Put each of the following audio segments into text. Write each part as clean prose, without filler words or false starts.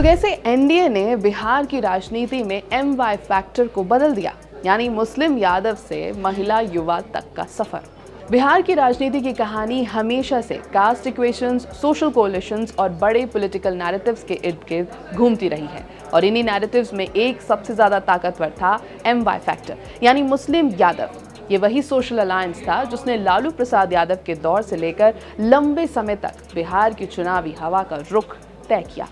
तो कैसे एनडीए ने बिहार की राजनीति में एमवाई फैक्टर को बदल दिया, यानी मुस्लिम यादव से महिला युवा तक का सफर। बिहार की राजनीति की कहानी हमेशा से कास्ट इक्वेशंस, सोशल कोलिशंस और बड़े पॉलिटिकल नैरेटिव्स के इर्द गिर्द घूमती रही है। और इन्हीं नैरेटिव्स में एक सबसे ज्यादा ताकतवर था एमवाई फैक्टर, यानी मुस्लिम यादव। ये वही सोशल अलायंस था जिसने लालू प्रसाद यादव के दौर से लेकर लंबे समय तक बिहार की चुनावी हवा का रुख तय किया।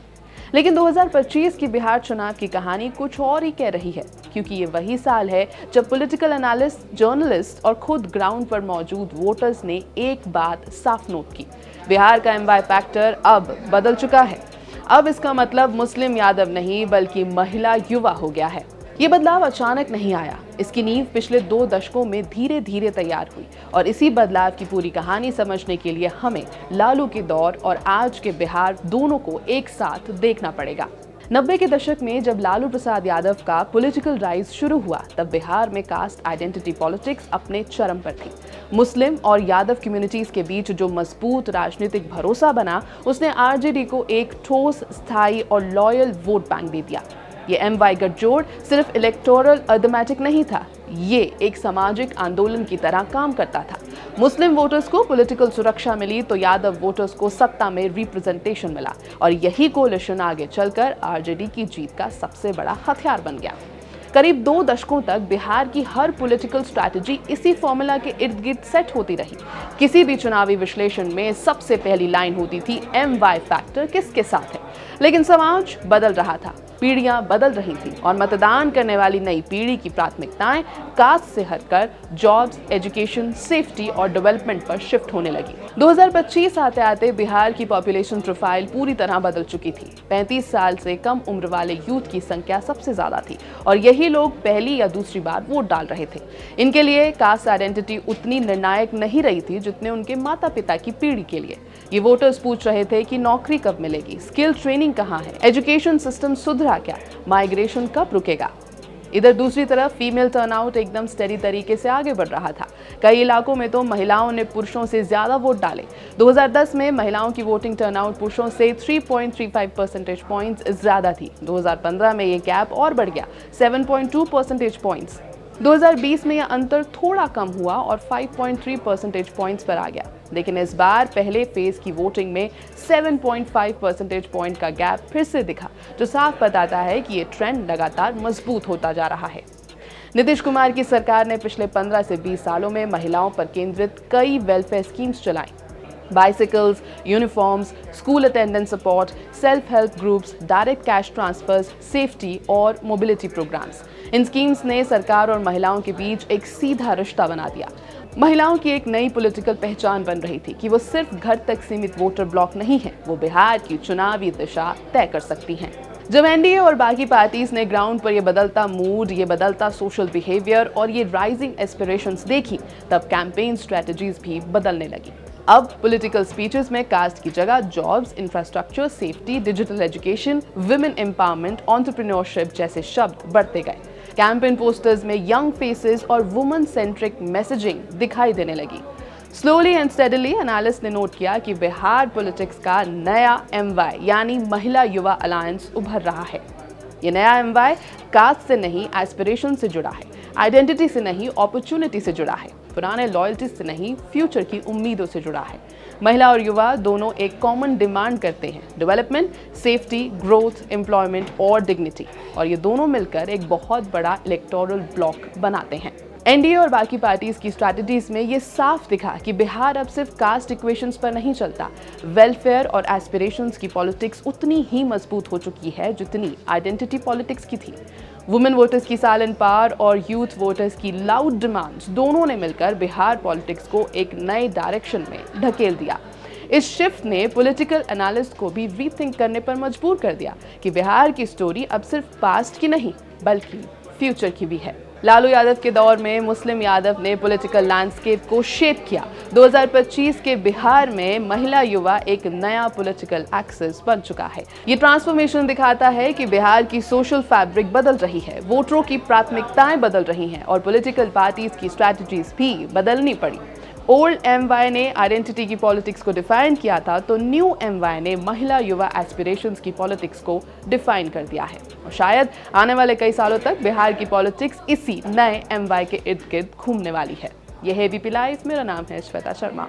लेकिन 2025 की बिहार चुनाव की कहानी कुछ और ही कह रही है, क्योंकि ये वही साल है जब पॉलिटिकल एनालिस्ट, जर्नलिस्ट और खुद ग्राउंड पर मौजूद वोटर्स ने एक बात साफ नोट की। बिहार का एमवाई फैक्टर अब बदल चुका है। अब इसका मतलब मुस्लिम यादव नहीं बल्कि महिला युवा हो गया है। ये बदलाव अचानक नहीं आया, इसकी नींव पिछले 2 दशकों में धीरे धीरे तैयार हुई। और इसी बदलाव की पूरी कहानी समझने के लिए हमें लालू के दौर और आज के बिहार दोनों को एक साथ देखना पड़ेगा। 90 के दशक में जब लालू प्रसाद यादव का पॉलिटिकल राइज शुरू हुआ, तब बिहार में कास्ट आइडेंटिटी पॉलिटिक्स अपने चरम पर थी। मुस्लिम और यादव कम्युनिटीज के बीच जो मजबूत राजनीतिक भरोसा बना, उसने आरजेडी को एक ठोस, स्थायी और लॉयल वोट बैंक दे दिया। ये एमवाई गठजोड़ सिर्फ इलेक्टोरल अर्थमेटिक नहीं था, ये एक सामाजिक आंदोलन की तरह काम करता था। मुस्लिम वोटर्स को पॉलिटिकल सुरक्षा मिली तो यादव वोटर्स को सत्ता में रिप्रेजेंटेशन मिला, और यही कोलिशन आगे चलकर आरजेडी की जीत का सबसे बड़ा हथियार बन गया। करीब 2 दशकों तक बिहार की हर पॉलिटिकल स्ट्रैटेजी इसी फॉर्मूला के इर्द गिर्द सेट होती रही। किसी भी चुनावी विश्लेषण में सबसे पहली लाइन होती थी, एमवाई फैक्टर किसके साथ है। लेकिन समाज बदल रहा था, पीढ़ियां बदल रही थी, और मतदान करने वाली नई पीढ़ी की प्राथमिकताएं कास्ट से हटकर जॉब्स, एजुकेशन, सेफ्टी और डेवलपमेंट पर शिफ्ट होने लगी। 2025 आते आते बिहार की पॉपुलेशन प्रोफाइल पूरी तरह बदल चुकी थी। 35 साल से कम उम्र वाले यूथ की संख्या सबसे ज्यादा थी, और यही लोग पहली या दूसरी बार वोट डाल रहे थे। इनके लिए कास्ट आइडेंटिटी उतनी निर्णायक नहीं रही थी जितने उनके माता पिता की पीढ़ी के लिए। ये वोटर्स पूछ रहे थे कि नौकरी कब मिलेगी, स्किल ट्रेनिंग कहाँ है, एजुकेशन सिस्टम सुधरा क्या, माइग्रेशन कब रुकेगा। इधर दूसरी तरफ फीमेल टर्नआउट एकदम स्टेडी तरीके से आगे बढ़ रहा था। कई इलाकों में तो महिलाओं ने पुरुषों से ज्यादा वोट डाले। 2010 में महिलाओं की वोटिंग टर्नआउट पुरुषों से 3.35 परसेंटेज पॉइंट्स ज्यादा थी। 2015 में ये गैप और बढ़ गया, 7.2 परसेंटेज पॉइंट्स। 2020 में यह अंतर थोड़ा कम हुआ और 5.3 परसेंटेज पॉइंट्स पर आ गया। लेकिन इस बार पहले फेज की वोटिंग में 7.5 परसेंटेज पॉइंट का गैप फिर से दिखा, जो साफ बताता है कि ये ट्रेंड लगातार मजबूत होता जा रहा है। नीतीश कुमार की सरकार ने पिछले 15 से 20 सालों में महिलाओं पर केंद्रित कई वेलफेयर स्कीम्स चलाई। Bicycles, uniforms, school attendance support, self help groups, direct cash transfers, safety और मोबिलिटी प्रोग्राम्स। इन स्कीम्स ने सरकार और महिलाओं के बीच एक सीधा रिश्ता बना दिया। महिलाओं की एक नई पॉलिटिकल पहचान बन रही थी कि वो सिर्फ घर तक सीमित वोटर ब्लॉक नहीं है, वो बिहार की चुनावी दिशा तय कर सकती हैं। जब एनडीए और बाकी पार्टीज ने ग्राउंड पर ये बदलता मूड, ये बदलता सोशल बिहेवियर और ये राइजिंग एस्पिरेशंस देखी, तब कैंपेन स्ट्रेटजीज भी बदलने लगी। अब पॉलिटिकल स्पीचेस में कास्ट की जगह jobs, infrastructure, safety, digital education, women empowerment, entrepreneurship जैसे शब्द बढ़ते गए। कैंपेन पोस्टर्स में यंग फेसेस और वुमन सेंट्रिक मैसेजिंग दिखाई देने लगी। स्लोली एंड स्टेडली एनालिस्ट ने नोट किया कि बिहार पॉलिटिक्स का नया एमवाई यानी महिला युवा अलायंस उभर रहा है। ये नया एमवाई कास्ट से नहीं, एस्पिरेशन से जुड़ा है, आइडेंटिटी से नहीं, अपॉर्चुनिटी से जुड़ा है, पुराने लॉयल्टी से नहीं, फ्यूचर की उम्मीदों से जुड़ा है। महिला और युवा दोनों एक कॉमन डिमांड करते हैं, डेवलपमेंट, सेफ्टी, ग्रोथ, एम्प्लॉयमेंट और डिग्निटी, और ये दोनों मिलकर एक बहुत बड़ा इलेक्टोरल ब्लॉक बनाते हैं। एनडीए और बाकी पार्टीज की स्ट्रैटेजीज में ये साफ दिखा कि बिहार अब सिर्फ कास्ट इक्वेशंस पर नहीं चलता। वेलफेयर और एस्पिरेशंस की पॉलिटिक्स उतनी ही मजबूत हो चुकी है जितनी आइडेंटिटी पॉलिटिक्स की थी। वुमेन वोटर्स की साइलेंट पावर और यूथ वोटर्स की लाउड डिमांड्स दोनों ने मिलकर बिहार पॉलिटिक्स को एक नए डायरेक्शन में ढकेल दिया। इस शिफ्ट ने पॉलिटिकल एनालिस्ट को भी रीथिंक करने पर मजबूर कर दिया कि बिहार की स्टोरी अब सिर्फ पास्ट की नहीं बल्कि फ्यूचर की भी है। लालू यादव के दौर में मुस्लिम यादव ने पॉलिटिकल लैंडस्केप को शेप किया। 2025 के बिहार में महिला युवा एक नया पॉलिटिकल एक्सेस बन चुका है। ये ट्रांसफॉर्मेशन दिखाता है कि बिहार की सोशल फैब्रिक बदल रही है, वोटरों की प्राथमिकताएं बदल रही हैं और पॉलिटिकल पार्टीज की स्ट्रैटेजीज भी बदलनी पड़ी। ओल्ड MY ने आइडेंटिटी की पॉलिटिक्स को डिफाइन किया था, तो न्यू MY ने महिला युवा एस्पिरेशंस की पॉलिटिक्स को डिफाइन कर दिया है। और शायद आने वाले कई सालों तक बिहार की पॉलिटिक्स इसी नए MY के इर्द गिर्द घूमने वाली है। यह है ABP लाइव, मेरा नाम है श्वेता शर्मा।